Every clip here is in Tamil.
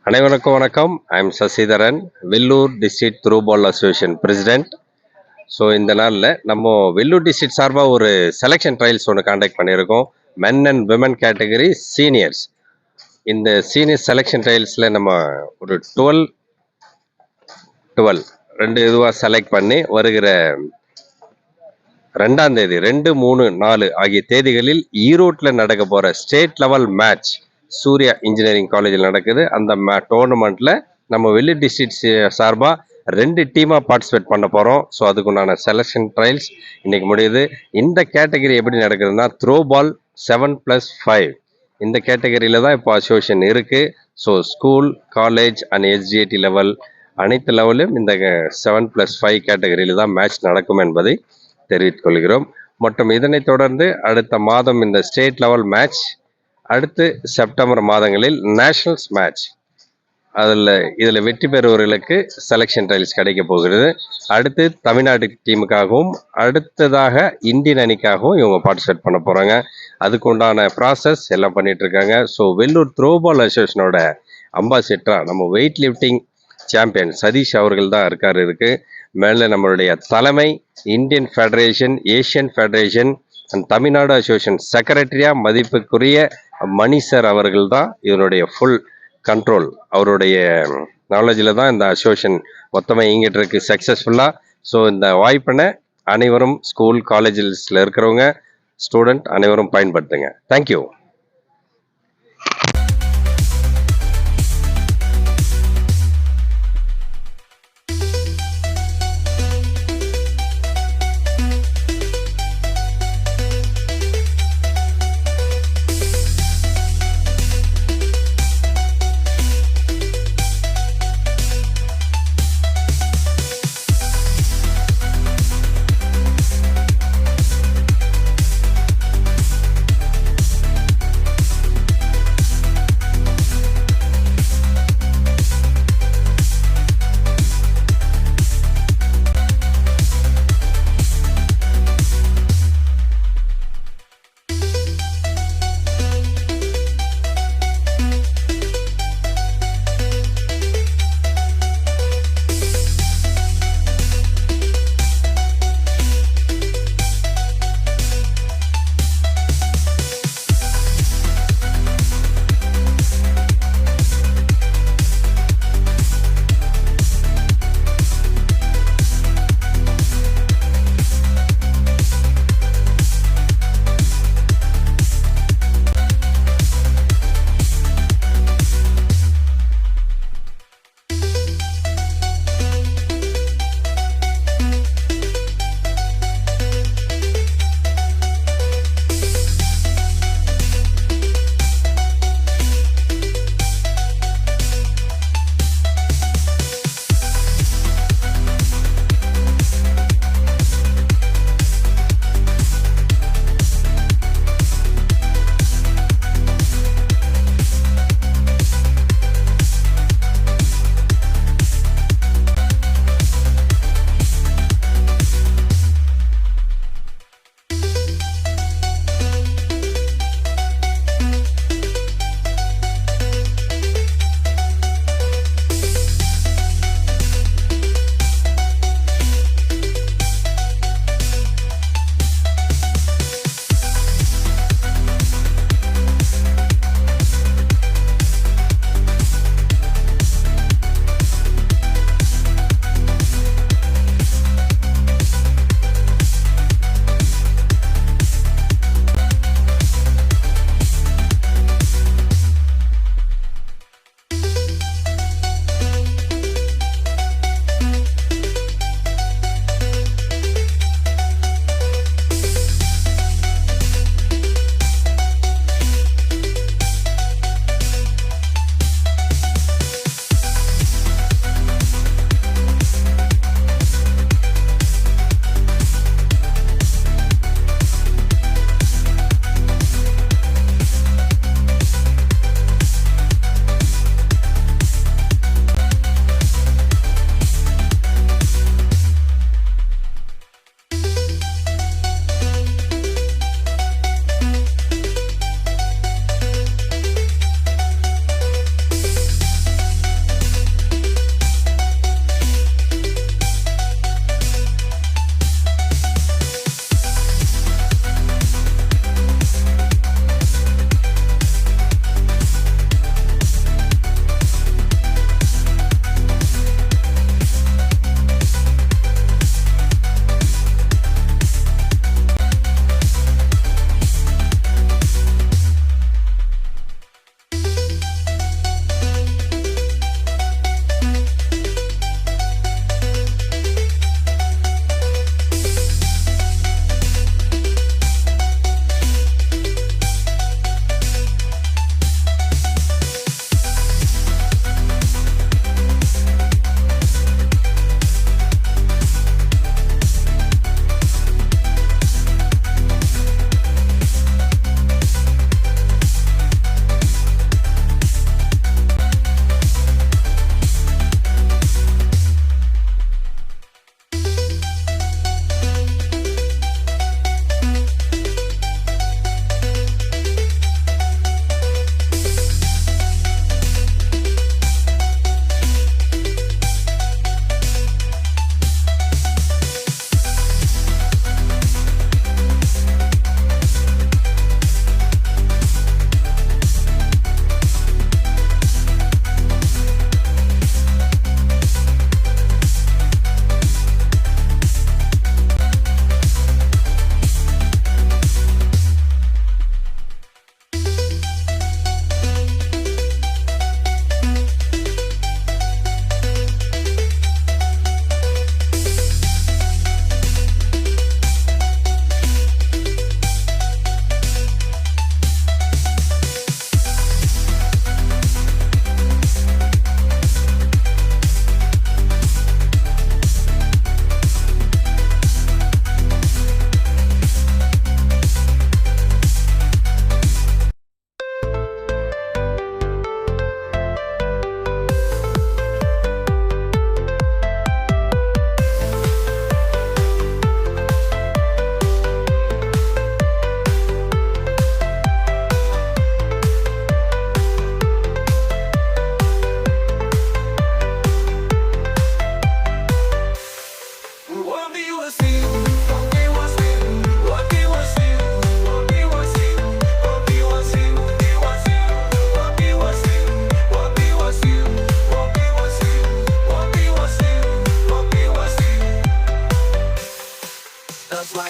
அனைவருக்கும் வணக்கம். I'm Sasidharan, Vellore district throwball association president. So இந்த நாளில் நம்ம வெல்லூர் டிஸ்ட்ரிக்ட் சார்பாக ஒரு செலெக்ஷன் ட்ரையல்ஸ் ஒன்று காண்டக்ட் பண்ணியிருக்கோம். Men and women category seniors. இந்த சீனியர் செலெக்ஷன் ட்ரையல்ஸில் நம்ம ஒரு 12 ரெண்டு இதுவாக செலக்ட் பண்ணி வருகிற 2ஆம் தேதி 2, 3, 4 ஆகிய தேதிகளில் ஈரோட்டில் நடக்க போகிற state level match Surya engineering காலேஜில் நடக்குது. அந்த டோர்னமெண்ட்டில் நம்ம வெல்லூர் டிஸ்ட்ரிக்ட் சார்பாக 2 டீமாக பார்ட்டிசிபேட் பண்ண போகிறோம். ஸோ அதுக்குண்டான செலெக்ஷன் ட்ரையல்ஸ் இன்னைக்கு முடியுது. இந்த கேட்டகரி எப்படி நடக்குதுன்னா த்ரோ பால் 7+5 இந்த கேட்டகரியில் தான் இப்போ அசோசியேஷன் இருக்குது. So school, college and SGAD level அனைத்து லெவலும் இந்த 7+5 கேட்டகரியில் தான் மேட்ச் நடக்கும் என்பதை தெரிவித்துக் கொள்கிறோம். மற்றும் இதனைத் தொடர்ந்து அடுத்த மாதம் இந்த ஸ்டேட் லெவல் மேட்ச், அடுத்து செப்டம்பர் மாதங்களில் நேஷனல்ஸ் மேட்ச், இதில் வெற்றி பெறுவர்களுக்கு செலெக்ஷன் ட்ரையல்ஸ் கிடைக்க போகிறது. அடுத்து தமிழ்நாடு டீமுக்காகவும் அடுத்ததாக இந்தியன் அணிக்காகவும் இவங்க பார்ட்டிசிபேட் பண்ண போகிறாங்க. அதுக்கு உண்டான ப்ராசஸ் எல்லாம் பண்ணிட்டு இருக்காங்க. ஸோ வெல்லூர் த்ரோபால் அசோசியேஷனோட அம்பாசிடராக நம்ம வெயிட் லிஃப்டிங் சாம்பியன் சதீஷ் அவர்கள் தான் இருக்கார். இதுக்கு மேலே நம்மளுடைய தலைமை Indian federation, Asian federation and Tamil Nadu association செக்ரட்டரியாக மதிப்புக்குரிய மணி சார் அவர்கள் தான் இதனுடைய ஃபுல் கண்ட்ரோல். அவருடைய நாலேஜில் தான் இந்த அசோசியேஷன் மொத்தமாக இயங்கிட்டு இருக்கு சக்ஸஸ்ஃபுல்லாக. ஸோ இந்த வாய்ப்பினை அனைவரும் ஸ்கூல், காலேஜஸில் இருக்கிறவங்க, ஸ்டூடெண்ட் அனைவரும் பயன்படுத்துங்க. தேங்க்யூ.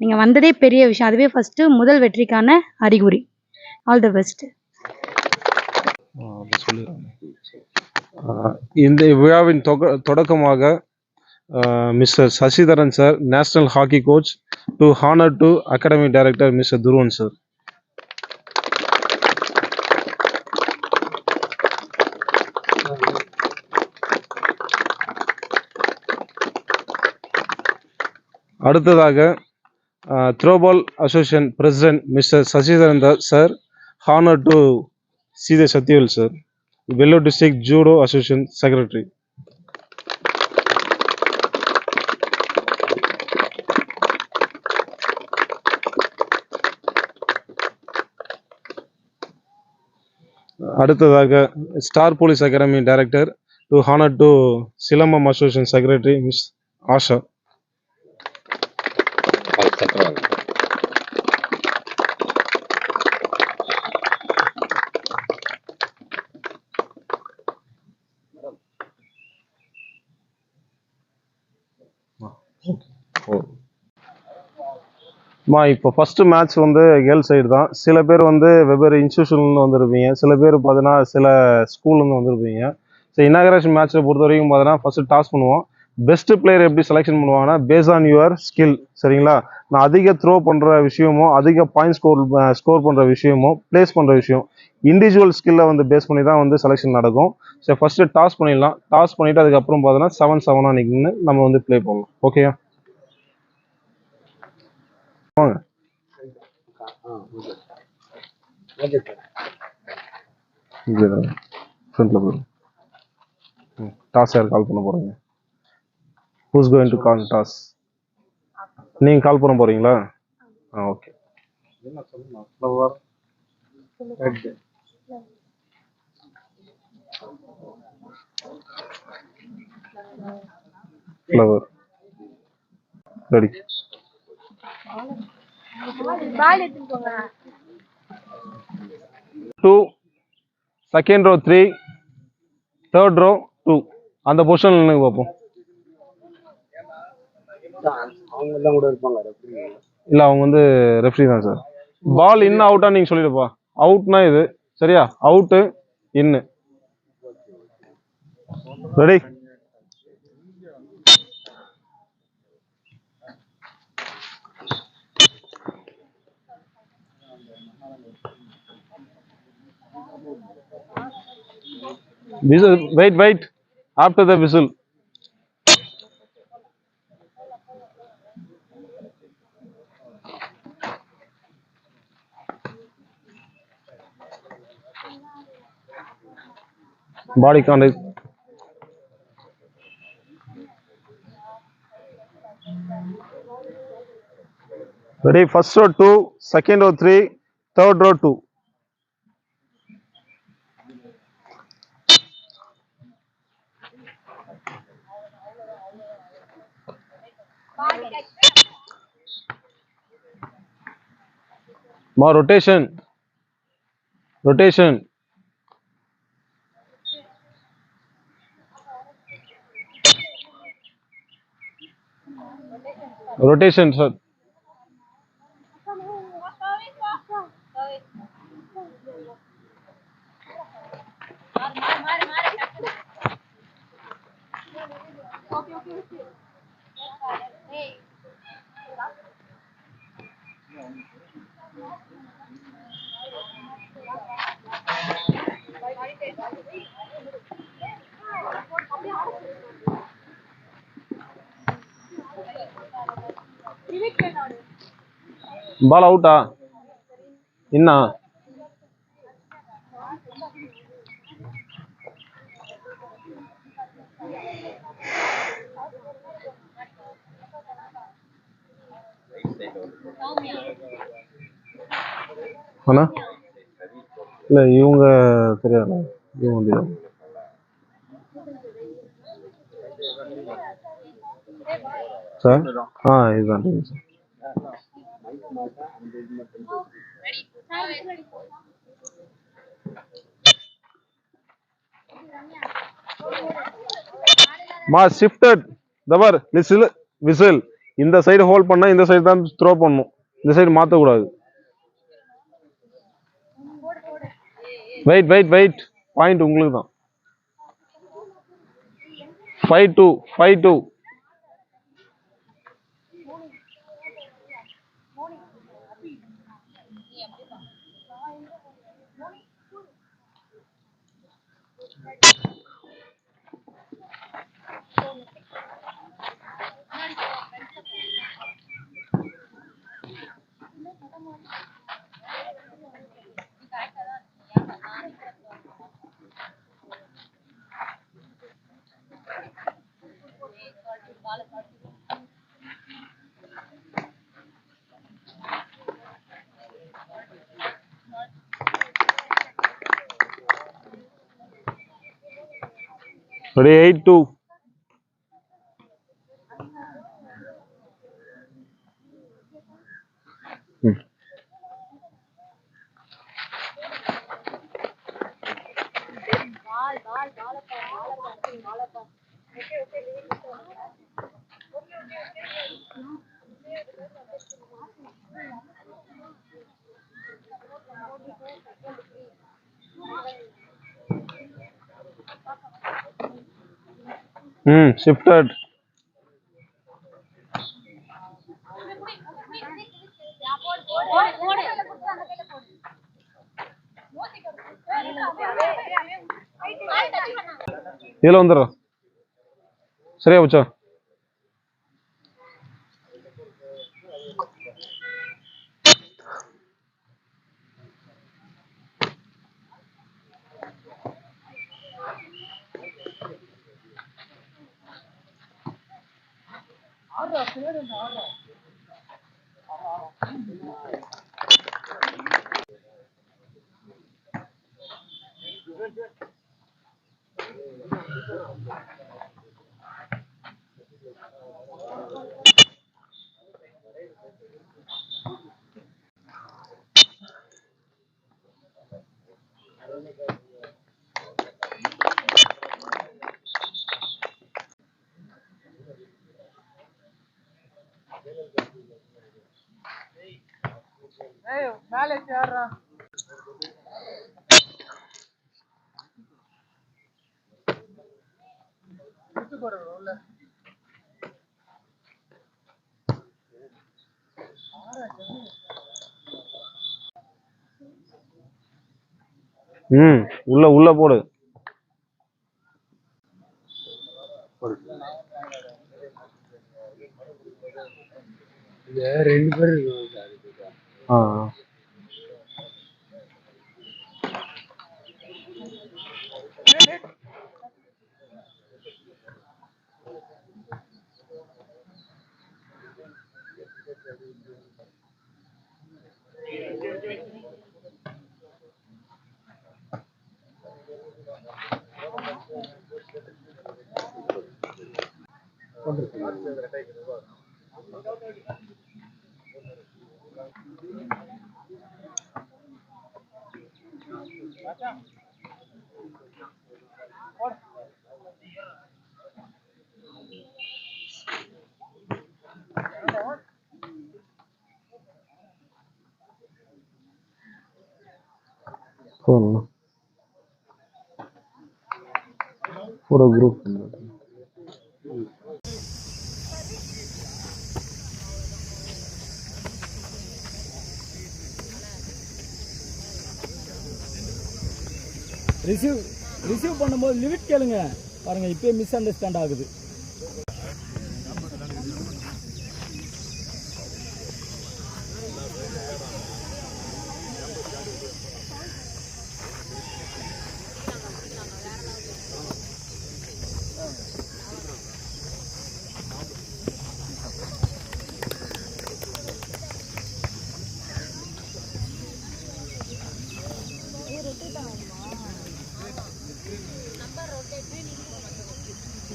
நீங்கள் வந்ததே பெரிய விஷயம். அதுவே ஃபஸ்ட்டு முதல் வெற்றிக்கான அறிகுறி. All the best. இந்த விழாவின் தொடக்கமாக mister Sasidharan sir, national hockey coach, to honour to academy director mister Dhruvan sir. அடுத்ததாக throwball association president mister Sasidharan sir, honour to சீதே Sathyavel sir, Vellore district judo association secretary. அடுத்ததாக star police academy director to honour to Silambam association secretary miss Asha. இப்போ ஃபஸ்ட்டு மேட்ச் வந்து கேர்ள்ஸ் சைடு தான். சில பேர் வந்து வெவ்வேறு இன்ஸ்டியூஷன்லேருந்து வந்திருப்பீங்க, சில பேர் பார்த்தீங்கன்னா சில ஸ்கூல்லேருந்து வந்திருப்பீங்க. ஸோ இனாகரேஷன் மேட்ச்சில் பொறுத்த வரைக்கும் பார்த்தீங்கன்னா ஃபஸ்ட்டு டாஸ் பண்ணுவோம். பெஸ்ட்டு பிளேயர் எப்படி செலெக்ஷன் பண்ணுவாங்கன்னா பேஸ் ஆன் யுவர் ஸ்கில். சரிங்களா? நான் அதிக த்ரோ பண்ணுற விஷயமோ, அதிக பாயிண்ட் ஸ்கோர் பண்ணுற விஷயமோ, ப்ளேஸ் பண்ணுற விஷயம், இண்டிவிஜுவல் ஸ்கில்லை வந்து பேஸ் பண்ணி தான் வந்து செலெக்ஷன் நடக்கும். ஸோ ஃபஸ்ட்டு டாஸ் பண்ணிடலாம். டாஸ் பண்ணிவிட்டு அதுக்கப்புறம் பார்த்தீங்கன்னா 7-7 நிற்குன்னு நம்ம வந்து ப்ளே பண்ணலாம். ஓகேயா? வாங்க. ஃப்ரண்ட்ல போய் டாஸ் யார் கால் பண்ண போறீங்க? Who's going to call toss? நீங்க கால் பண்ண போறீங்களா? Okay. Flower ready. Two, second row 3, third row 2. அந்த பொசிஷன்ல நின்று பார்ப்போம். இல்ல அவங்க வந்து ரெஃப்ரி தான் சார். பால் இன் அவுட்டா நீங்க சொல்லிடுப்பா. அவுட்னா இது சரியா? அவுட்டு இன்னு. Ready? Whistle, wait. After the whistle. Body contact. Ready? First row 2, second row 3, third row 2. More rotation. Rotation, sir. Ball out ah? Inna? அண்ணா இல்லை இவங்க தெரியாது. இவங்க சார் இதுதான் sir. Ma shifted. Dabar whistle. இந்த சைடு ஹோல்ட் பண்ணால் இந்த சைடு தான் த்ரோ பண்ணணும், இந்த சைடு மாற்றக்கூடாது. வெயிட் வெயிட் வெயிட், பாயிண்ட் உங்களுக்கு தான். 5-2 5-2. Ready, 8-2. Shifted. இதில் வந்துடுறோம். சரியா போச்சா? உள்ள உள்ள போடு. ரெண்டு பேரும் ஆ போடணும். ஒரு குரூப் ரிசீவ் பண்ணும்போது லிமிட் கேளுங்க. பாருங்க இப்பயே மிஸ் அண்டர்ஸ்டாண்ட் ஆகுது.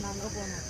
அங்கே போகணும்.